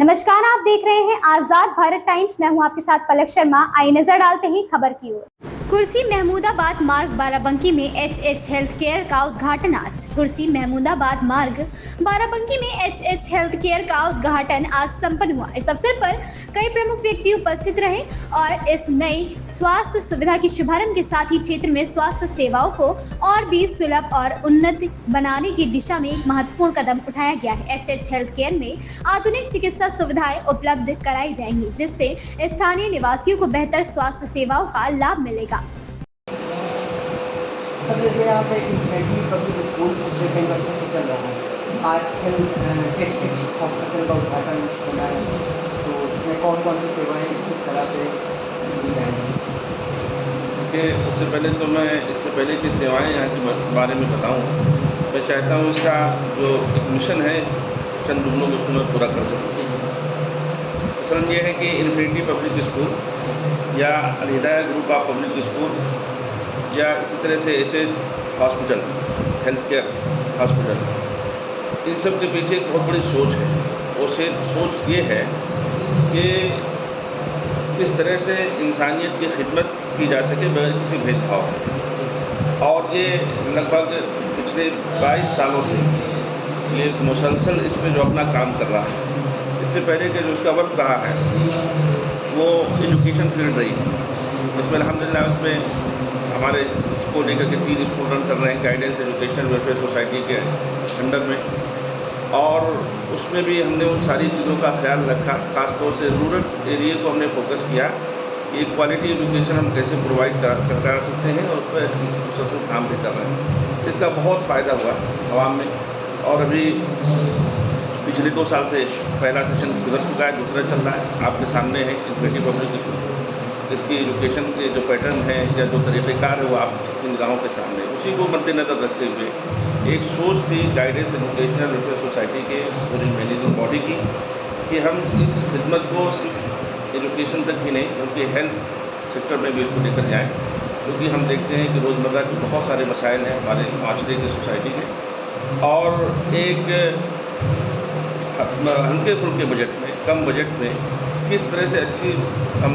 नमस्कार, आप देख रहे हैं आजाद भारत टाइम्स। मैं हूं आपके साथ पलक शर्मा। आइए नजर डालते हैं खबर की ओर। कुर्सी महमूदाबाद मार्ग बाराबंकी में एचएच हेल्थ केयर का उद्घाटन आज। कुर्सी महमूदाबाद मार्ग बाराबंकी में एचएच हेल्थ केयर का उद्घाटन आज संपन्न हुआ। इस अवसर पर कई प्रमुख व्यक्ति उपस्थित रहे और इस नई स्वास्थ्य सुविधा की शुभारंभ के साथ ही क्षेत्र में स्वास्थ्य सेवाओं को और भी सुलभ और उन्नत बनाने की दिशा में एक महत्वपूर्ण कदम उठाया गया है। एचएच हेल्थ केयर में आधुनिक चिकित्सा सुविधाएं उपलब्ध कराई जाएंगी, जिससे स्थानीय निवासियों को बेहतर स्वास्थ्य सेवाओं का लाभ मिलेगा। सर, जैसे यहाँ पे इन्फेंट्री पब्लिक स्कूल पिछले कई वर्षों से चल रहा है, आज एचएच हॉस्पिटल का उद्घाटन होना है, तो इसमें कौन कौन सी सेवाएं किस तरह से दी जाएंगी? देखिए, सबसे पहले तो मैं इससे पहले की सेवाएं यहाँ के बारे में बताऊँ, मैं चाहता हूँ इसका जो एक मिशन है चंद जुमलों में उसको मैं पूरा कर सकूँ। मसलन ये है कि इन्फिनिटी पब्लिक स्कूल या Alhidaya group of public school या इसी तरह से HH hospital, health care hospital, इन सब के पीछे एक बहुत बड़ी सोच है। वो सोच ये है कि किस तरह से इंसानियत की खिदमत की जा सके बगैर किसी भेदभाव के। और ये लगभग पिछले 22 सालों से ये मुसलसल इस पर जो अपना काम कर रहा है। इससे पहले के जो उसका वर्क रहा है वो एजुकेशन फील्ड रही है। इसमें अल्हम्दुलिल्लाह उसमें हमारे इसको लेकर के 3 स्कूल रन कर रहे हैं गाइडेंस एजुकेशन वेलफेयर सोसाइटी के अंडर में, और उसमें भी हमने उन सारी चीज़ों का ख्याल रखा। ख़ासतौर से रूरल एरिया को हमने फोकस किया कि क्वालिटी एजुकेशन हम कैसे प्रोवाइड करा सकते हैं, और उस पर मुसलसल काम भी कर रहे हैं। इसका बहुत फ़ायदा हुआ आवाम में, और अभी पिछले 2 साल से पहला सेशन गुजर चुका है, दूसरा चल रहा है। आपके सामने है इन्फिनिटी पब्लिक स्कूल, इसकी एजुकेशन के जो पैटर्न है या जो तरीक़ेकार है वो आप इन गाँव के सामने, उसी को मद्देनज़र रखते हुए एक सोच थी गाइडेंस एजुकेशनल वेलफेयर सोसाइटी के पूरी मैनेजिंग बॉडी की कि हम इस खिदमत को सिर्फ एजुकेशन तक ही नहीं बल्कि हेल्थ सेक्टर में भी इसको लेकर जाएँ, क्योंकि हम देखते हैं कि रोज़मर्रा के बहुत सारे मसाइल हैं हमारे माशरे की सोसाइटी के, और एक हल्के फुल्के बजट में, कम बजट में किस तरह से अच्छी हम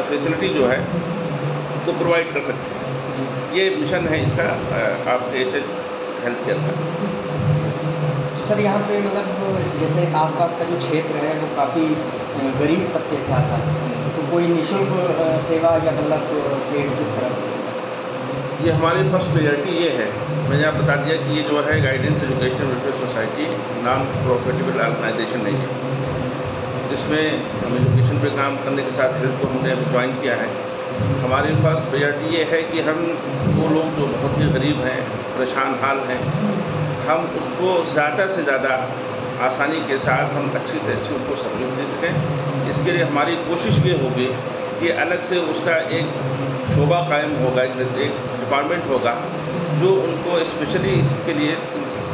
फैसिलिटी जो है वो प्रोवाइड कर सकते हैं। ये मिशन है इसका आप एचएच हेल्थ केयर का। सर, यहाँ पे मतलब जैसे आसपास का जो क्षेत्र है वो काफ़ी गरीब तबके से आता है, तो कोई निःशुल्क सेवा या मतलब पेड किस तरह से? ये हमारी फर्स्ट प्रायोरिटी ये है। मैंने आप बता दिया कि ये जो है guidance education welfare society non profitable organisation नहीं है। इसमें हम एजुकेशन पे काम करने के साथ हेल्थ को हमने ज्वाइन किया है। हमारी फर्स्ट प्रायोरिटी ये है कि हम वो लोग जो बहुत ही गरीब हैं, परेशान हाल हैं, हम उसको ज़्यादा से ज़्यादा आसानी के साथ हम अच्छी से अच्छी उनको सर्विस दे सकें। इसके लिए हमारी कोशिश ये होगी कि अलग से उसका एक शोबा कायम होगा, एक डिपार्टमेंट होगा जो उनको स्पेशली इसके लिए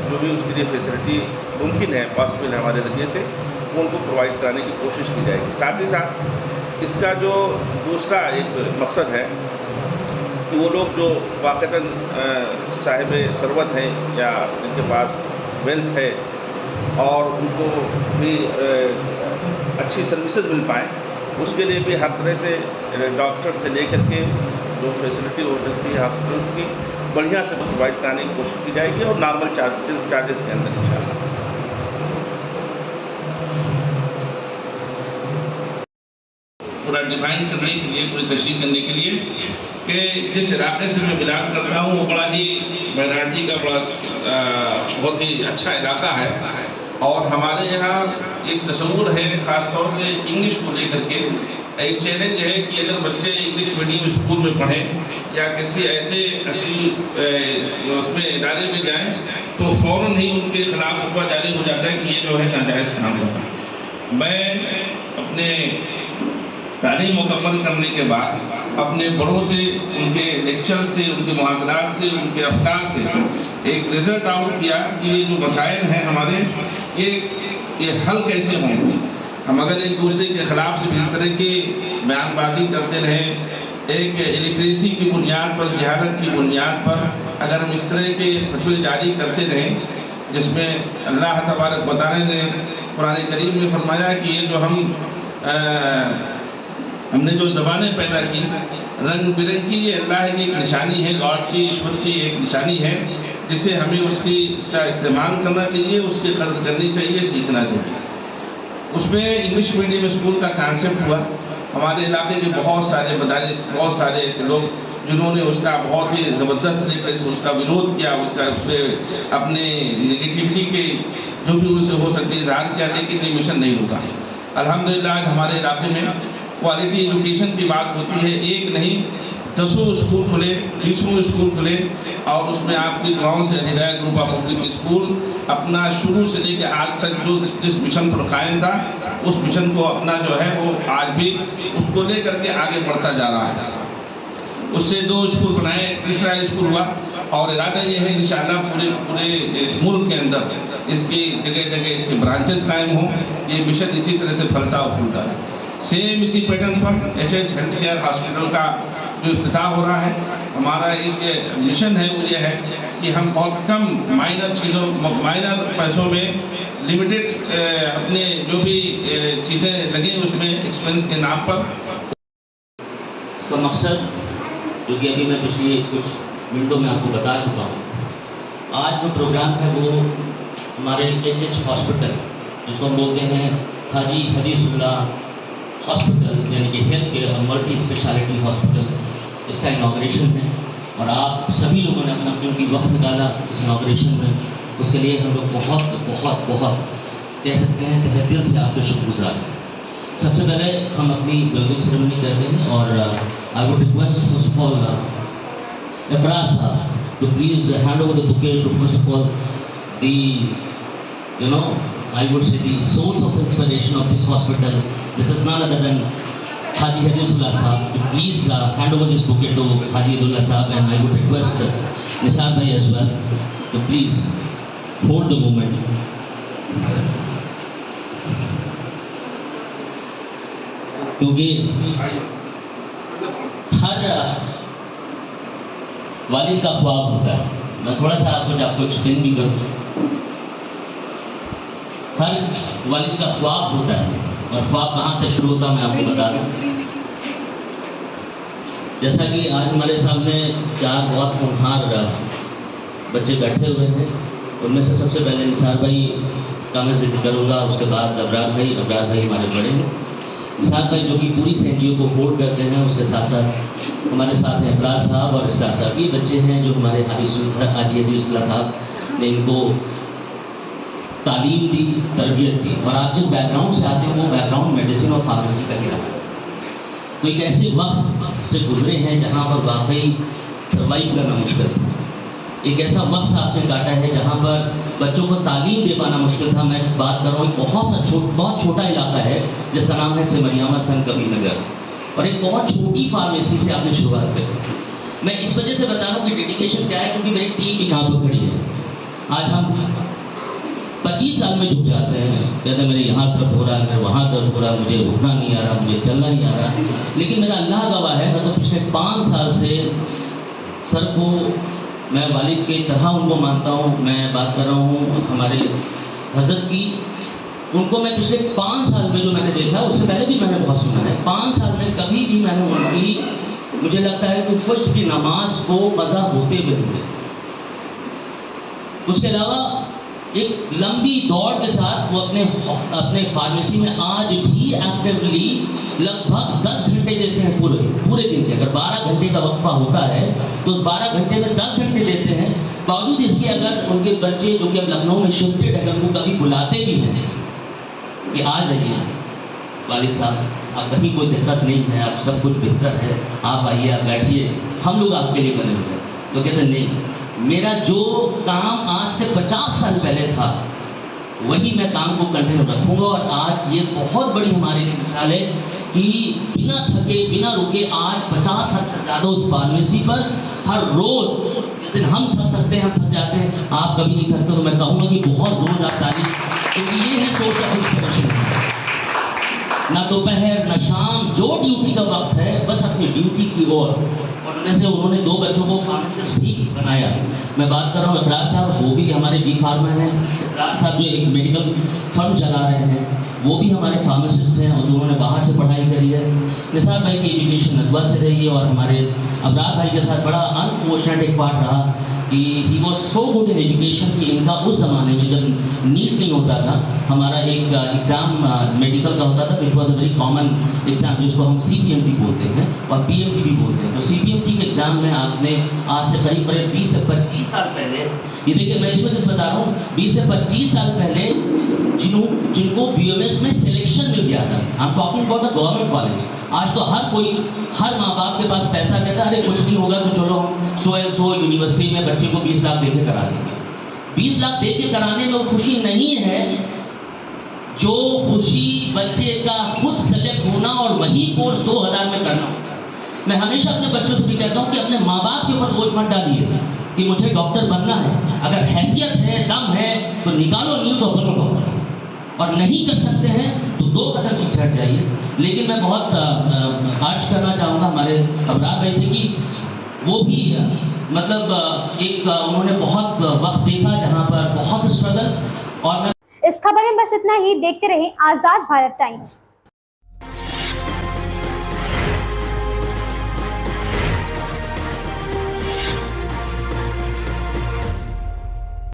जो भी उसके लिए फैसिलिटी मुमकिन है, पॉसिबल है हमारे ज़रिए से, वो उनको प्रोवाइड कराने की कोशिश की जाएगी। साथ ही साथ इसका जो दूसरा एक मकसद है कि वो लोग जो वाक़तन साहिब सरवत हैं या जिनके पास वेल्थ है और उनको भी अच्छी सर्विसेज मिल पाएँ, उसके लिए भी हर तरह से डॉक्टर से लेकर के जो फैसिलिटी हो सकती है हॉस्पिटल्स की बढ़िया से प्रोवाइड कराने की कोशिश की जाएगी, और नॉर्मल चार्जेस के अंदर इंशाल्लाह। पूरा डिफाइन करने के लिए, पूरी तशरीह करने के लिए कि जिस इलाके से मैं बिलोंग करता हूँ वो बड़ा ही माइनॉरिटी का बहुत ही अच्छा इलाका है, और हमारे यहाँ एक तस्वुर है ख़ास तौर से इंग्लिश को लेकर के। एक चैलेंज है कि अगर बच्चे इंग्लिश मीडियम स्कूल में पढ़ें या किसी ऐसे उसमें इदारे में जाएं तो फ़ौरन ही उनके खिलाफ फतवा जारी हो जाता है कि ये जो है नाजायज़ काम है। मैं अपने तालीम मुकम्मल करने के बाद अपने बड़ों से, उनके लेक्चर से, उनके मुहाज़रात से, उनके अफ़कार से एक रिज़ल्ट आउट किया कि ये जो मसाइल हैं हमारे, ये हल कैसे होंगे। हम अगर एक दूसरे के ख़िलाफ़ से इस तरह की बयानबाजी करते रहें, एक इलिटरेसी की बुनियाद पर, जहालत की बुनियाद पर अगर हम इस तरह के फतवे जारी करते रहें जिसमें अल्लाह तबारक बता रहे हैं कुरान करीम में फरमाया कि ये जो हमने जो ज़बानें पैदा की रंग बिरंगी, ये अल्लाह की एक निशानी है, गॉड की, ईश्वर की एक निशानी है, जिसे हमें इसका इस्तेमाल करना चाहिए, उसकी कदर करनी चाहिए, सीखना चाहिए। उसमें इंग्लिश मीडियम स्कूल का कॉन्सेप्ट हुआ। हमारे इलाके के बहुत सारे मदारिस, बहुत सारे ऐसे लोग जिन्होंने उसका बहुत ही ज़बरदस्त तरीके से उसका विरोध किया, उसमें अपने नेगेटिविटी के जो भी उससे हो सकती है इजहार किया, लेकिन ये मिशन नहीं रुका। अल्हम्दुलिल्लाह आज हमारे इलाके में क्वालिटी एजुकेशन की बात होती है, एक नहीं 10 स्कूल खुले, 20 स्कूल खुले, और उसमें आपके गांव से हिदायत ग्रुप ऑफ पब्लिक स्कूल अपना शुरू से लेकर आज तक जो जिस मिशन पर कायम था, उस मिशन को अपना जो है वो आज भी उसको लेकर के आगे बढ़ता जा रहा है। उससे 2 स्कूल बनाए, तीसरा स्कूल हुआ, और इरादा ये है इंशाअल्लाह पूरे इस मुल्क के अंदर इसकी जगह जगह इसके ब्रांचेस कायम हों, ये मिशन इसी तरह से फलता और फूलता है। सेम इसी पैटर्न पर एचएच हेल्थ केयर हॉस्पिटल का जो इफ्तिताह हो रहा है, हमारा एक मिशन है, वो ये है कि हम बहुत कम माइनर पैसों में लिमिटेड अपने जो भी चीज़ें लगे उसमें एक्सपेंस के नाम पर। इसका मकसद जो कि अभी मैं पिछले कुछ मिनटों में आपको बता चुका हूँ, आज जो प्रोग्राम है वो हमारे एचएच हॉस्पिटल, जिसको हम बोलते हैं हाजी हदीसुल्लाह हॉस्पिटल, यानी कि health care multi speciality hospital, इसका इनाग्रेशन है। और आप सभी लोगों ने अपना कीमती वक्त निकाला इस इनाग्रेशन में, उसके लिए हम लोग बहुत बहुत बहुत कह सकते हैं तहे दिल से आपके शुक्रगुजार हैं। सबसे पहले हम अपनी वेलकम सेरेमनी करते हैं, और I would request first of all इकरार साहब to please hand over the bouquet to first of all I would say the source of inspiration of this hospital. This is none other than Haji Hadiyullah Sahab. To please hand over this bouquet to Haji Hadiyullah Sahab, and I would request Nisar Bhai as well to please hold the moment. क्योंकि हर वालिद का ख्वाब होता है, मैं थोड़ा सा आपको एक्सप्लेन भी करूँ। हर वालिद का ख्वाब होता है, और ख्वाब कहाँ से शुरू होता है मैं आपको बता दूँ। जैसा कि आज हमारे सामने 4 बहुत होनहार बच्चे बैठे हुए हैं, उनमें से सबसे पहले निसार भाई का मैं जिक्र करूँगा, उसके बाद अबरार भाई हमारे बड़े हैं। निसार भाई जो कि पूरी एनजीओ को होल्ड करते हैं, उसके साथ साथ हमारे साथ हैं अबरार साहब और इस्तार साहब। ये बच्चे हैं जो हमारे हाजी हदीसुल्लाह साहब ने इनको तालीम दी, तरबियत दी, और आप जिस बैकग्राउंड से आते हैं वो बैकग्राउंड मेडिसिन और फार्मेसी का ही रहा। तो एक ऐसे वक्त से गुजरे हैं जहाँ पर वाकई सर्वाइव करना मुश्किल था। एक ऐसा वक्त आपने काटा है जहाँ पर बच्चों को तालीम दे पाना मुश्किल था। मैं बात कर रहा हूँ, एक बहुत छोटा इलाका है जिसका नाम है सिमरियामा संत कबीर नगर, और एक बहुत छोटी फार्मेसी से आपने शुरुआत करी। मैं इस वजह से बता रहा हूँ कि डेडिकेशन क्या है, क्योंकि मेरी टीम भी कहाँ पर खड़ी है। आज हम 25 साल में झुक जाते हैं, कहते हैं मेरे यहाँ दर्द हो रहा है, मेरे वहाँ दर्द हो रहा है, मुझे उठना नहीं आ रहा, मुझे चलना नहीं आ रहा। लेकिन मेरा अल्लाह गवाह है, मैं तो पिछले 5 साल से सर को मैं वालिद की तरह उनको मानता हूँ। मैं बात कर रहा हूँ हमारे हज़रत की, उनको मैं पिछले 5 साल में जो मैंने देखा, उससे पहले भी मैंने बहुत सुना है, 5 साल में कभी भी मैंने उनकी, मुझे लगता है कि फज्र की नमाज को क़ज़ा होते हुए नहीं देखा। उसके अलावा एक लंबी दौड़ के साथ वो अपने फार्मेसी में आज भी एक्टिवली लगभग 10 घंटे देते हैं पूरे दिन के। अगर 12 घंटे का वक्फा होता है तो उस 12 घंटे में 10 घंटे देते हैं। बावजूद इसके अगर उनके बच्चे जो कि अब लखनऊ में शिफ्टेड, अगर वो कभी बुलाते भी हैं कि आ जाइए वालिद साहब, आप कहीं कोई दिक्कत नहीं है, आप सब कुछ बेहतर है, आप आइए, आप बैठिए, हम लोग आपके लिए बने हुए हैं, तो कहते नहीं, मेरा जो काम आज से 50 साल पहले था वही मैं काम को कंटिन्यू रखूँगा। और आज ये बहुत बड़ी हमारे लिए मिसाल है कि बिना थके बिना रुके आज 50 साल से ज़्यादा उस फार्मेसी पर हर रोज़, जिस दिन हम थक सकते हैं, हम थक जाते हैं, आप कभी नहीं थकते, तो मैं कहूँगा कि बहुत ज़ोरदार तारीफ, क्योंकि ये है सोर्स ऑफ इंस्पिरेशन। ना दोपहर ना शाम, जो ड्यूटी का वक्त है बस अपनी ड्यूटी की ओर। और उनमें से उन्होंने 2 बच्चों को फार्मासिस्ट भी बनाया। मैं बात कर रहा हूँ इखराज साहब, वो भी हमारे बी फार्मा हैं। इखराज साहब जो एक मेडिकल फर्म चला रहे हैं, वो भी हमारे फार्मासिस्ट हैं और दोनों ने बाहर से पढ़ाई करी है। निसार भाई की एजुकेशन नदवा से रही है और हमारे अबरार भाई के साथ बड़ा अनफॉर्चुनेट एक पार्ट रहा कि he was so good in education कि इनका उस ज़माने में जब नीट नहीं होता था, हमारा एक एग्ज़ाम मेडिकल का होता था which was a very common exam, जिसको हम CPMT बोलते हैं और PMT भी बोलते हैं। तो CPMT के एग्ज़ाम में आपने आज से करीब 20 से 25 साल पहले, ये देखिए मैं इस वजह से बता रहा हूँ, 20 से 25 साल पहले जिनको BMS में सिलेक्शन मिल गया था, I am talking about the government college. आज तो हर माँ बाप के पास पैसा कहता है अरे कुछ नहीं होगा तो चलो हम सो एंड सो यूनिवर्सिटी में बच्चे को 20 लाख दे के करा देंगे। 20 लाख दे के कराने में वो खुशी नहीं है जो खुशी बच्चे का खुद सेलेक्ट होना और वही कोर्स 2000 में करना होता है। मैं हमेशा अपने बच्चों से भी कहता हूँ कि अपने माँ बाप के ऊपर बोझ मत डालिए कि मुझे डॉक्टर बनना है। अगर हैसियत है, दम है तो निकालो, नहीं तो बनो डॉक्टर, और नहीं कर सकते हैं तो 2 कदम पीछे हट जाइए। लेकिन मैं बहुत अर्ज करना चाहूँगा हमारे अबरार भाई से कि वो भी मतलब एक उन्होंने बहुत वक्त देखा जहाँ पर बहुत स्ट्रगल। और इस खबर में बस इतना ही। देखते रहें आजाद भारत टाइम्स।